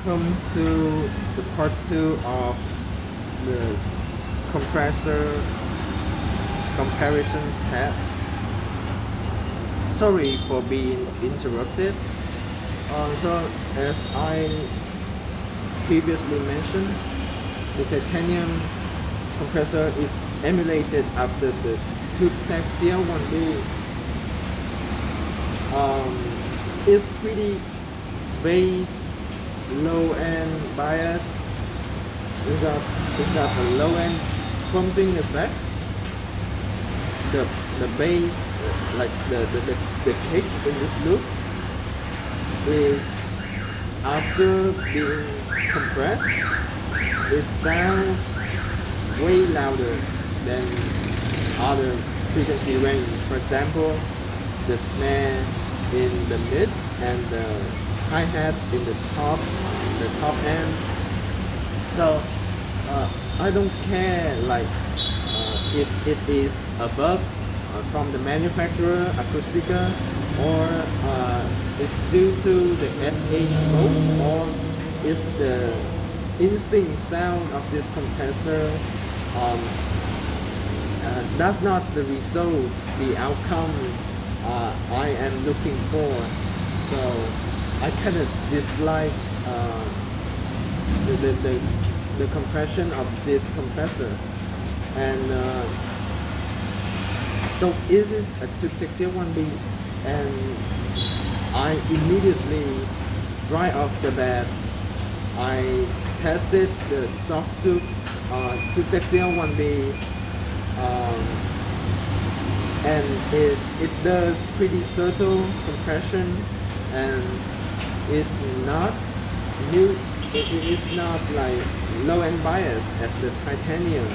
Welcome to the part 2 of the compressor comparison test. Sorry for being interrupted. So as I previously mentioned, the titanium compressor is emulated after the TÜVTech CL1B. It's pretty base, low end bias. It's got a low end pumping effect. The bass, like the kick in this loop is after being compressed, it sounds way louder than other frequency range. For example, the snare in the mid and the hi-hat in the top end. So I don't care if it is above from the manufacturer Acoustica, or it's due to the SH smoke, or is the instinct sound of this compressor. That's not the results, the outcome I am looking for. So I kind of dislike the compression of this compressor. And so it is a TÜVTech CL1B, and I immediately, right off the bat, I tested the soft tube TÜVTech CL1B, and it does pretty subtle compression, and it's not new. It is not like low end bias as the titanium.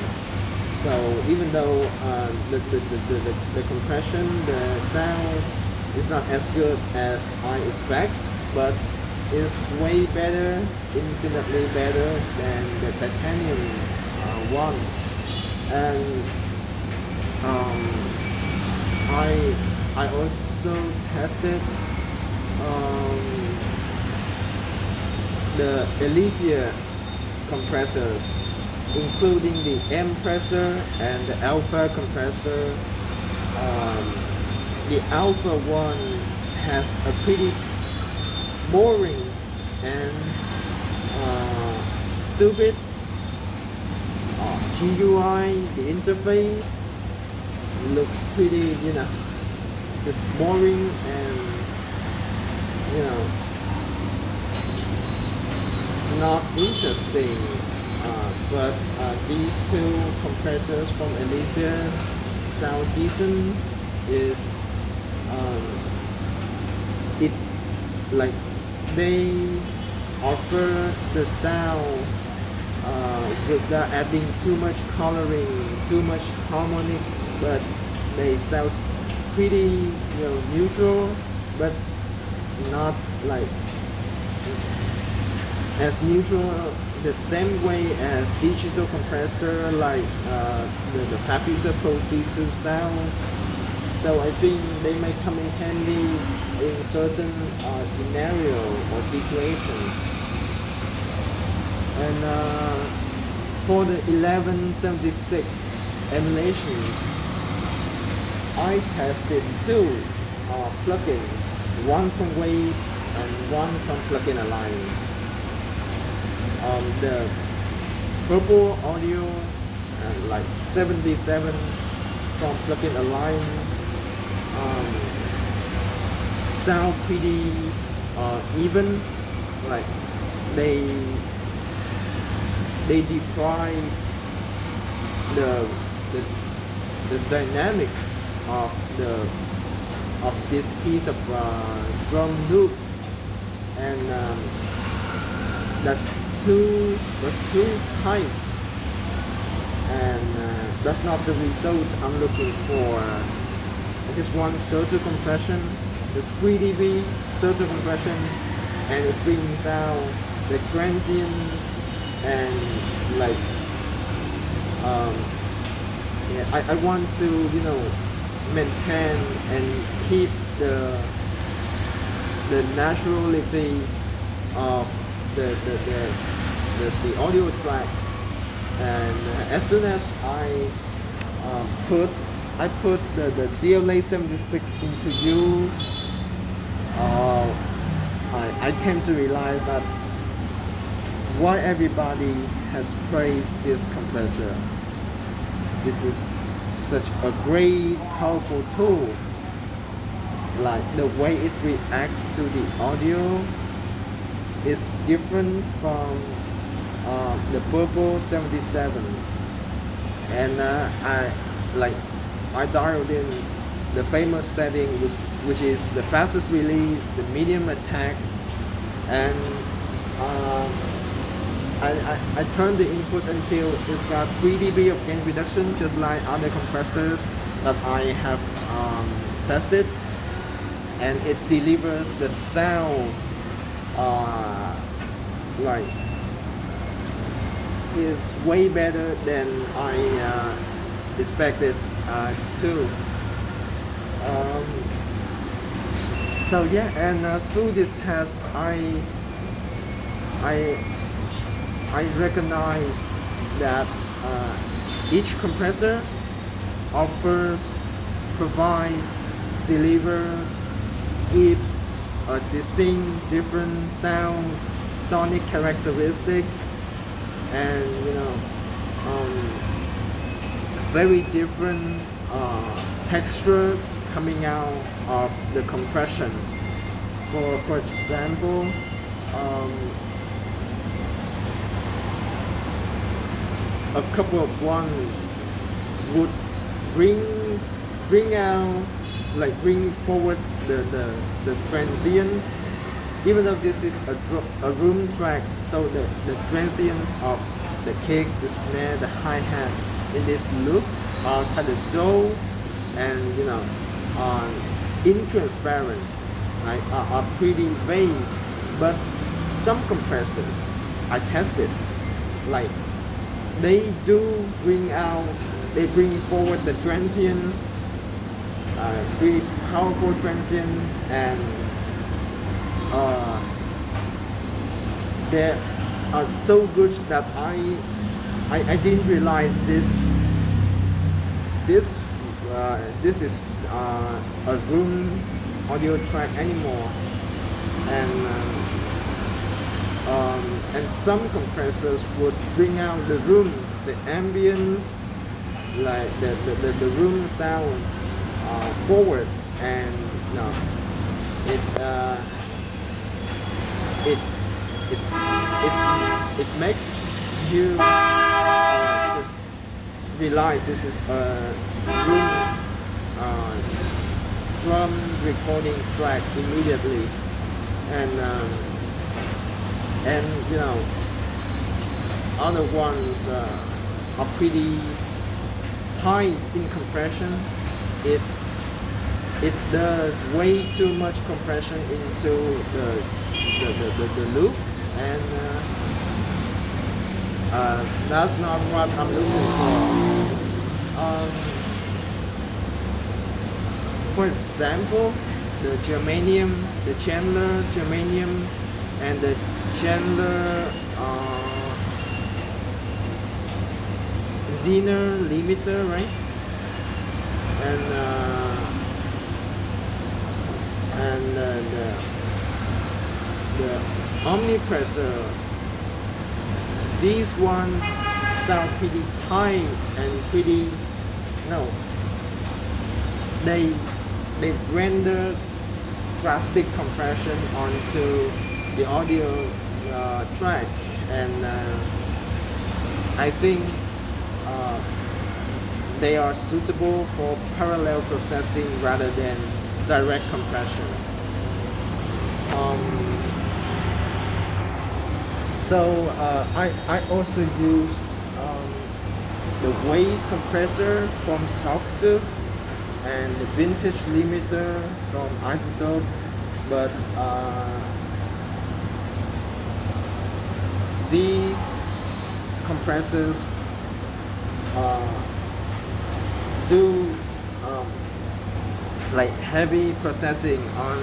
So even though the compression, the sound is not as good as I expect, but it's way better, infinitely better than the titanium one. And I also tested the Elysia compressors, including the M compressor and the Alpha compressor. The Alpha one has a pretty boring and stupid GUI. The interface looks pretty, just boring and, not interesting. But these two compressors from Elysia sound decent. Is it like they offer the sound without adding too much coloring, too much harmonics, but they sound pretty, neutral, but not like as neutral the same way as digital compressor, like the Papusa Pro C2 sounds. So I think they may come in handy in certain scenario or situation. And for the 1176 emulations, I tested two plugins, one from Wave and one from Plugin Alliance. The Purple Audio like 77 from Plugin Alliance sound pretty even, like they deprive the dynamics of this piece of drum loop, and that's too tight, and that's not the result I'm looking for. I just want surgical compression, just 3 dB surgical compression, and it brings out the transient and like I want to maintain and keep the naturality of the audio track, and as soon as put the CLA 76 into use, I came to realize that why everybody has praised this compressor. This is such a great, powerful tool. Like the way it reacts to the audio is different from the Purple 77, and I dialed in the famous setting, which is the fastest release, the medium attack, and I turned the input until it's got 3 dB of gain reduction, just like other compressors that I have tested, and it delivers the sound like is way better than I expected too. So yeah, and through this test, I recognize that each compressor provides, delivers, gives a distinct, different sonic characteristics, and very different texture coming out of the compression. For example, a couple of ones would bring out, like bring forward the transient, even though this is a room track, so the transients of the kick, the snare, the hi-hats in this loop are kind of dull and intransparent, right? Are pretty vague. But some compressors I tested, like they do they bring forward the transients, pretty powerful transient, and they are so good that I didn't realize this is a room audio track anymore, and some compressors would bring out the room, the ambience, like the room sounds forward, and it makes you just realize this is a room drum recording track immediately, and other ones are pretty tight in compression. It does way too much compression into the loop, and that's not what I'm looking for. For example, the Chandler Germanium, and the Chandler Zener limiter, right? And the Omnipressor. These ones sound pretty tight and pretty, they render drastic compression onto the audio track, and I think they are suitable for parallel processing rather than direct compression. So I also use the Waze compressor from Softube and the Vintage limiter from Isotope, but these compressors do like heavy processing on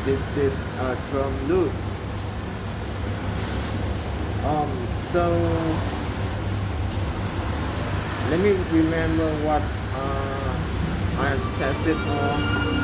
this drum loop, So let me remember what I have tested on.